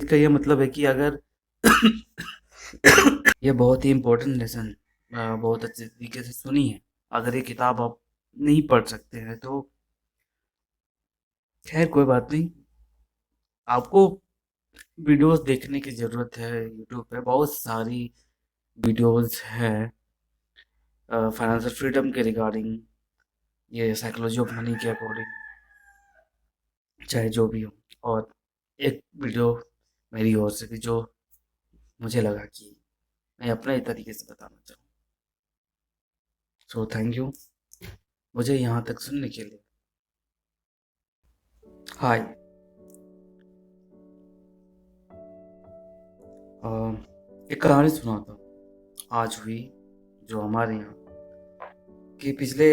का ये मतलब है कि अगर ये बहुत ही इम्पोर्टेंट लेसन बहुत अच्छे तरीके से सुनी है। अगर ये किताब आप नहीं पढ़ सकते हैं तो खैर कोई बात नहीं। आपको वीडियोस देखने की ज़रूरत है। यूट्यूब पे बहुत सारी वीडियोस हैं फाइनेंशियल फ्रीडम के रिगार्डिंग, ये साइकोलॉजी ऑफ मनी के अकॉर्डिंग, चाहे जो भी हो। और एक वीडियो मेरी ओर से भी जो मुझे लगा कि मैं अपने तरीके से बताना चाहूँ। सो थैंक यू मुझे यहाँ तक सुनने के लिए। हाय। एक कहानी सुनाता हूँ आज हुई, जो हमारे यहाँ कि पिछले,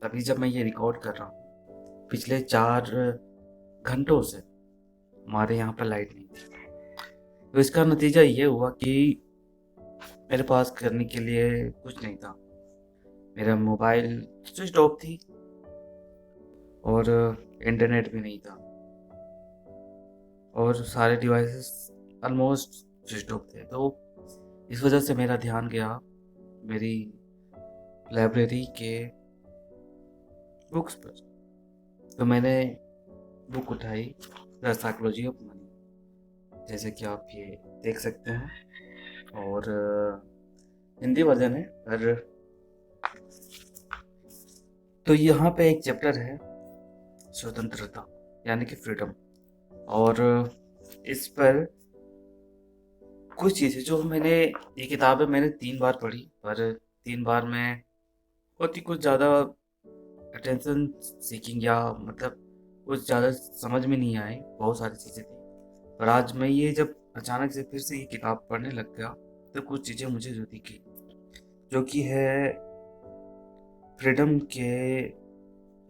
अभी जब मैं ये रिकॉर्ड कर रहा हूँ, पिछले 4 घंटों से हमारे यहाँ पर लाइट नहीं थी। तो इसका नतीजा ये हुआ कि मेरे पास करने के लिए कुछ नहीं था। मेरा मोबाइल स्विच ऑफ थी और इंटरनेट भी नहीं था और सारे डिवाइसेस ऑलमोस्ट स्विच ऑफ थे। तो इस वजह से मेरा ध्यान गया मेरी लाइब्रेरी के बुक्स पर। तो मैंने बुक उठाई, द साइकोलॉजी ऑफ मनी, जैसे कि आप ये देख सकते हैं। और हिंदी वर्जन है पर। तो यहाँ पे एक चैप्टर है स्वतंत्रता, यानी कि फ्रीडम। और इस पर कुछ चीज़ें जो मैंने, ये किताब है मैंने 3 बार पढ़ी, पर 3 बार में बहुत ही कुछ ज़्यादा अटेंशन सीकिंग या मतलब कुछ ज़्यादा समझ में नहीं आई। बहुत सारी चीज़ें थी, पर आज मैं ये जब अचानक से फिर से ये किताब पढ़ने लग गया तो कुछ चीज़ें मुझे जो दिखी, जो कि है फ्रीडम के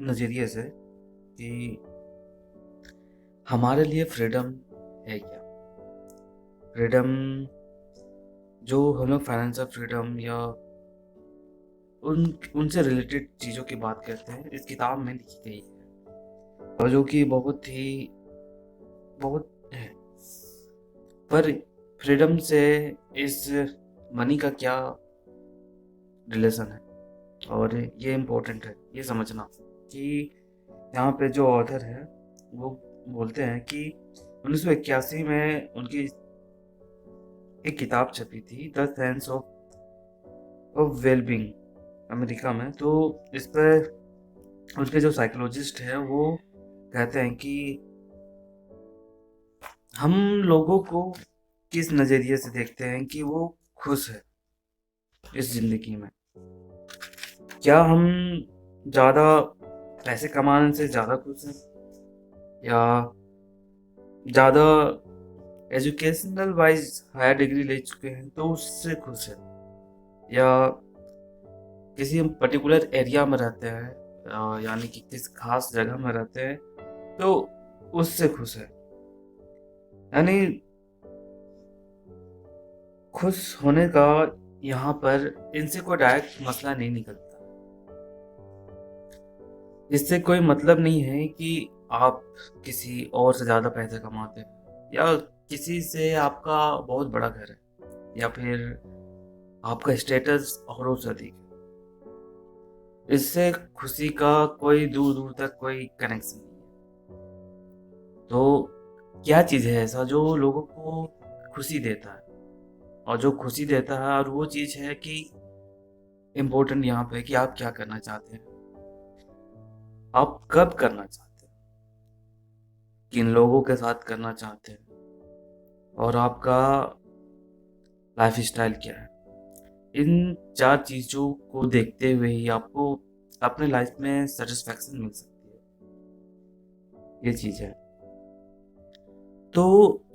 नज़रिए से कि हमारे लिए फ्रीडम है क्या। फ्रीडम जो हम लोग फाइनेंशियल फ्रीडम या उनसे रिलेटेड चीज़ों की बात करते हैं, इस किताब में लिखी गई है और जो कि बहुत है। पर फ्रीडम से इस मनी का क्या रिलेशन है, और ये इम्पोर्टेंट है ये समझना कि यहाँ पे जो ऑथर है वो बोलते हैं कि 1981 में उनकी एक किताब छपी थी, the science of wellbeing, America में। तो इस पर उसके जो साइकोलॉजिस्ट है वो कहते हैं कि हम लोगों को किस नज़रिए से देखते हैं कि वो खुश है इस ज़िंदगी में। क्या हम ज़्यादा पैसे कमाने से ज़्यादा खुश हैं, या ज़्यादा एजुकेशनल वाइज हायर डिग्री ले चुके हैं तो उससे खुश है, या किसी हम पर्टिकुलर एरिया में रहते हैं यानी कि किस खास जगह में रहते हैं तो उससे खुश है। यानी खुश होने का यहाँ पर इनसे कोई डायरेक्ट मसला नहीं निकलता। इससे कोई मतलब नहीं है कि आप किसी और से ज़्यादा पैसे कमाते हैं, या किसी से आपका बहुत बड़ा घर है, या फिर आपका स्टेटस औरों से अधिक है। इससे खुशी का कोई दूर दूर तक कोई कनेक्शन नहीं है। तो क्या चीज़ है ऐसा जो लोगों को खुशी देता है, और जो खुशी देता है, और वो चीज़ है कि इम्पोर्टेंट यहाँ पे कि आप क्या करना चाहते हैं, आप कब करना चाहते हैं, किन लोगों के साथ करना चाहते हैं, और आपका लाइफ स्टाइल क्या है। इन 4 चीज़ों को देखते हुए ही आपको अपने लाइफ में सेटिस्फैक्शन मिल सकती है। ये चीज़ है। तो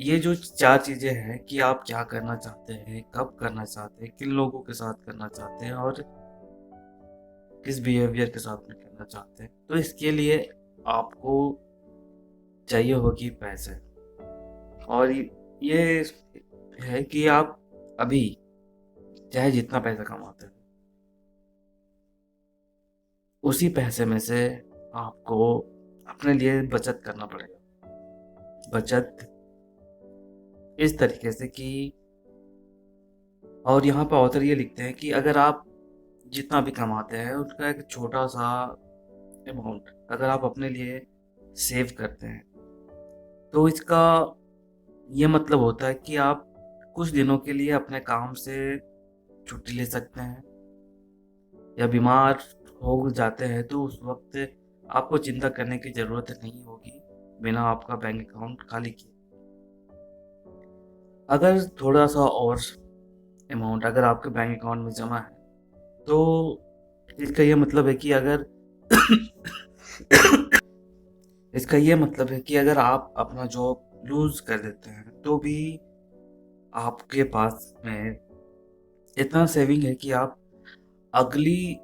ये जो 4 चीज़ें हैं कि आप क्या करना चाहते हैं, कब करना चाहते हैं, किन लोगों के साथ करना चाहते हैं, और किस बिहेवियर के साथ में करना चाहते हैं, तो इसके लिए आपको चाहिए होगी पैसे। और ये है कि आप अभी चाहे जितना पैसा कमाते हैं, उसी पैसे में से आपको अपने लिए बचत करना पड़ेगा। बचत इस तरीके से कि, और यहाँ पे ऑथर ये लिखते हैं कि अगर आप जितना भी कमाते हैं उसका एक छोटा सा अमाउंट अगर आप अपने लिए सेव करते हैं, तो इसका ये मतलब होता है कि आप कुछ दिनों के लिए अपने काम से छुट्टी ले सकते हैं, या बीमार हो जाते हैं तो उस वक्त आपको चिंता करने की ज़रूरत नहीं होगी बिना आपका बैंक अकाउंट खाली किए। अगर थोड़ा सा और अमाउंट अगर आपके बैंक अकाउंट में जमा है, तो इसका ये मतलब है कि अगर इसका ये मतलब है कि अगर आप अपना जॉब लूज कर देते हैं तो भी आपके पास में इतना सेविंग है कि आप अगली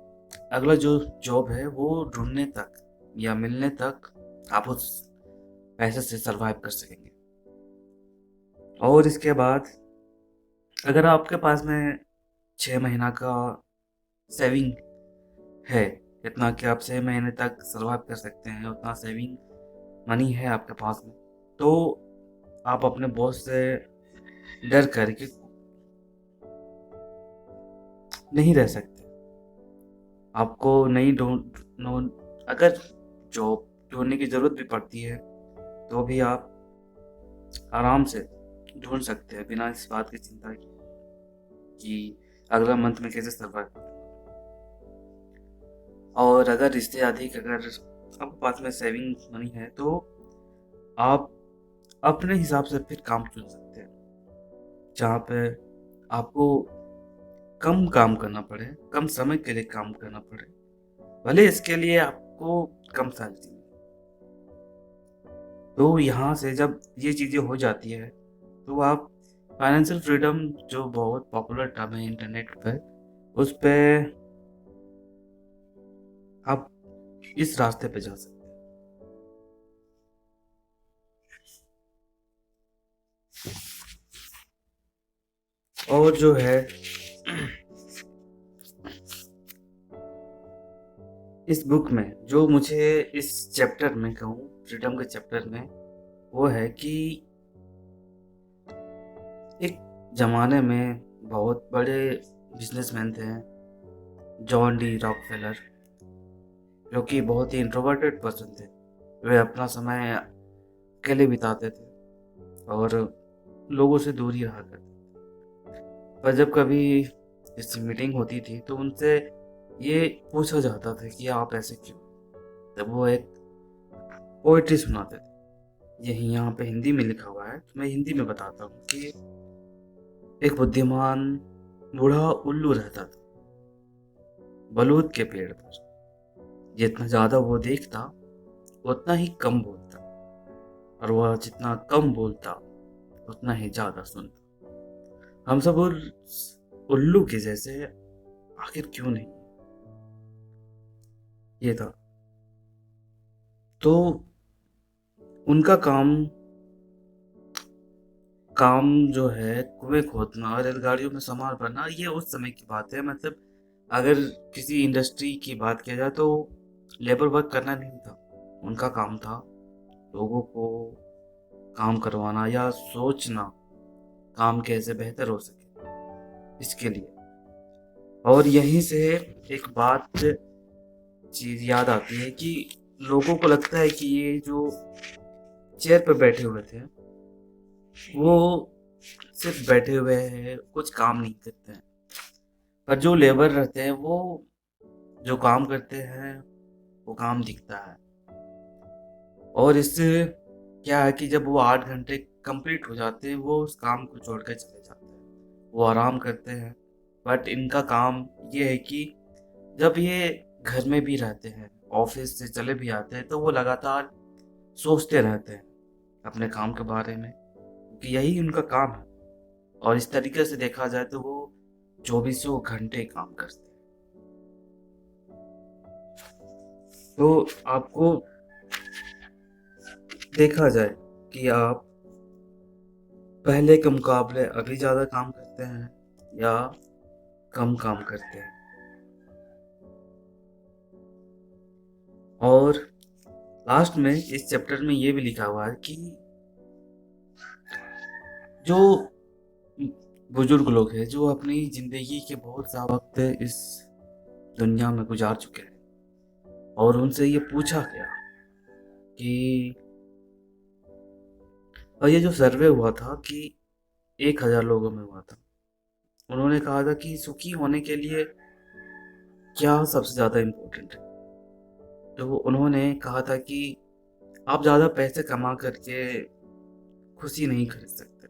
अगला जो जॉब है वो ढूंढने तक या मिलने तक आप उस पैसे से सरवाइव कर सकेंगे। और इसके बाद अगर आपके पास में 6 महीना का सेविंग है, इतना कि आप 6 महीने तक सरवाइव कर सकते हैं, उतना सेविंग मनी है आपके पास में, तो आप अपने बॉस से डर करके नहीं रह सकते। आपको नहीं अगर जॉब ढूंढने की ज़रूरत भी पड़ती है तो भी आप आराम से ढूंढ सकते हैं बिना इस बात की चिंता की कि अगला मंथ में कैसे सर्वाइव करूं। और अगर इससे अधिक अगर आपके पास में सेविंग मनी है तो आप अपने हिसाब से फिर काम चुन सकते हैं, जहाँ पे आपको कम काम करना पड़े, कम समय के लिए काम करना पड़े, भले इसके लिए आपको कम सैलरी मिले। तो यहाँ से जब ये चीज़ें हो जाती है तो आप फाइनेंशियल फ्रीडम, जो बहुत पॉपुलर टर्म है इंटरनेट पर, उस पे आप इस रास्ते पे जा सकते हैं। और जो है इस बुक में जो मुझे इस चैप्टर में कहूँ, फ्रीडम के चैप्टर में, वो है कि एक ज़माने में बहुत बड़े बिजनेसमैन थे, जॉन डी रॉकफेलर, जो कि बहुत ही इंट्रोवर्टेड पर्सन थे। वे अपना समय अकेले बिताते थे और लोगों से दूर ही रहा करते थे। पर जब कभी इस मीटिंग होती थी तो उनसे ये पूछा जाता था कि आप ऐसे क्यों, तब वो एक पोइट्री सुनाते थे। यही यहाँ पे हिंदी में लिखा हुआ है, तो मैं हिंदी में बताता हूँ कि एक बुद्धिमान बूढ़ा उल्लू रहता था बलूत के पेड़ पर। जितना ज्यादा वो देखता उतना ही कम बोलता, और वह जितना कम बोलता उतना ही ज्यादा सुनता। हम सब उस उल्लू के जैसे आखिर क्यों नहीं, ये था। तो उनका काम काम जो है कुएं खोदना, रेलगाड़ियों में सामान भरना, ये उस समय की बात है। मतलब अगर किसी इंडस्ट्री की बात किया जाए तो लेबर वर्क करना नहीं था, उनका काम था लोगों को काम करवाना या सोचना काम कैसे बेहतर हो सके इसके लिए। और यहीं से एक बात चीज याद आती है कि लोगों को लगता है कि ये जो चेयर पर बैठे हुए थे वो सिर्फ बैठे हुए हैं, कुछ काम नहीं करते हैं। पर जो लेबर रहते हैं वो जो काम करते हैं वो काम दिखता है। और इससे क्या है कि जब वो 8 घंटे कंप्लीट हो जाते हैं वो उस काम को छोड़ कर चले जाते हैं, वो आराम करते हैं। बट इनका काम ये है कि जब ये घर में भी रहते हैं, ऑफिस से चले भी आते हैं, तो वो लगातार सोचते रहते हैं अपने काम के बारे में, क्योंकि यही उनका काम है। और इस तरीके से देखा जाए तो वो 2400 घंटे काम करते हैं। तो आपको देखा जाए कि आप पहले के मुकाबले अभी ज़्यादा काम करते हैं या कम काम करते हैं। और लास्ट में इस चैप्टर में ये भी लिखा हुआ है कि जो बुजुर्ग लोग हैं जो अपनी ज़िंदगी के बहुत सा वक्त इस दुनिया में गुजार चुके हैं, और उनसे ये पूछा गया कि और ये जो सर्वे हुआ था कि 1000 लोगों में हुआ था। उन्होंने कहा था कि सुखी होने के लिए क्या सबसे ज़्यादा इम्पोर्टेंट है। तो उन्होंने कहा था कि आप ज़्यादा पैसे कमा करके खुशी नहीं खरीद सकते,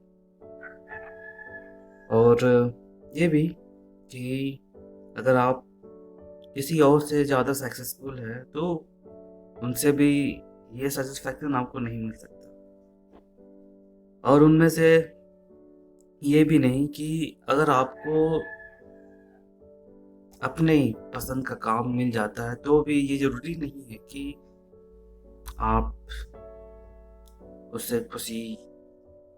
और ये भी कि अगर आप किसी और से ज़्यादा सक्सेसफुल है तो उनसे भी ये सेटिस्फैक्शन आपको नहीं मिल सकता, और उनमें से ये भी नहीं कि अगर आपको अपने पसंद का काम मिल जाता है तो भी ये ज़रूरी नहीं है कि आप उससे खुशी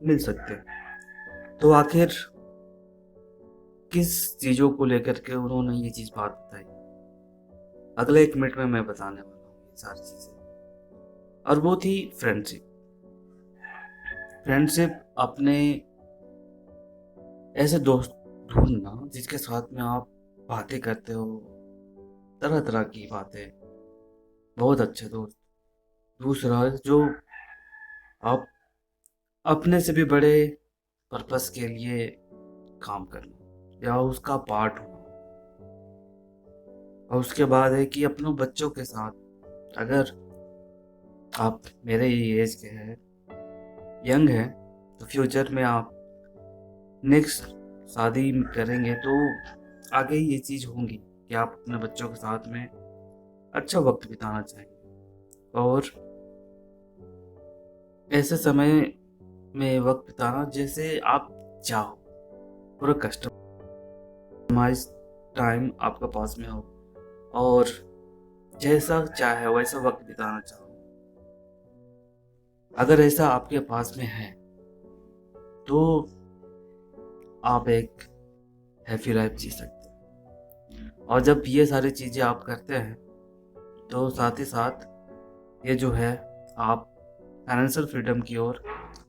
मिल सकते हैं। तो आखिर किस चीज़ों को लेकर के उन्होंने ये चीज़ बात बताई, अगले 1 मिनट में मैं बताने वाला हूँ ये सारी चीज़ें। और वो थी फ्रेंडशिप। फ्रेंडशिप अपने ऐसे दोस्त ढूंढना जिसके साथ में आप बातें करते हो, तरह तरह की बातें, बहुत अच्छे दोस्त। दूसरा, जो आप अपने से भी बड़े पर्पस के लिए काम करना या उसका पार्ट होना। और उसके बाद है कि अपनों बच्चों के साथ, अगर आप मेरे ही एज के हैं, यंग हैं, तो फ्यूचर में आप नेक्स्ट शादी करेंगे तो आगे ये चीज़ होंगी कि आप अपने बच्चों के साथ में अच्छा वक्त बिताना चाहेंगे, और ऐसे समय में वक्त बिताना जैसे आप चाहो, पूरा कस्टमाइज टाइम आपके पास में हो, और जैसा चाहे वैसा वक्त बिताना चाहो। अगर ऐसा आपके पास में है तो आप एक हैप्पी लाइफ जी सकते हैं। और जब ये सारी चीज़ें आप करते हैं तो साथ ही साथ ये जो है, आप फाइनेंशियल फ्रीडम की ओर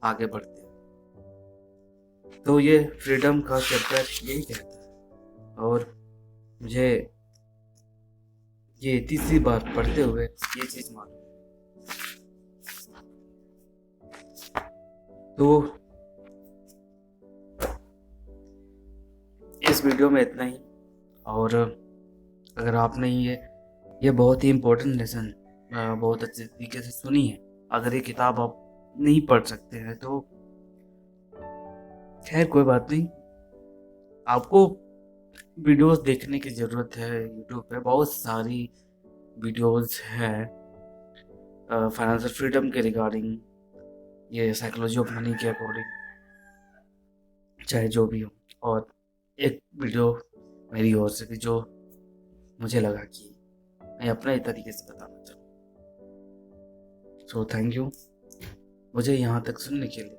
आगे बढ़ते हैं। तो ये फ्रीडम का चैप्टर यही कहता है, और मुझे ये तीसरी बार पढ़ते हुए ये चीज़ मालूम। तो इस वीडियो में इतना ही। और अगर आपने ये बहुत ही इम्पोर्टेंट लेसन बहुत अच्छे तरीके से सुनी है, अगर ये किताब आप नहीं पढ़ सकते हैं तो खैर कोई बात नहीं, आपको वीडियोस देखने की ज़रूरत है। यूट्यूब पे बहुत सारी वीडियोस हैं फाइनेंशियल फ्रीडम के रिगार्डिंग, ये साइकोलॉजी ऑफ मनी के अकॉर्डिंग, चाहे जो भी हो। और एक वीडियो मेरी ओर से भी जो मुझे लगा कि मैं अपने तरीके से बताना चाहूँ। सो थैंक यू मुझे यहाँ तक सुनने के लिए।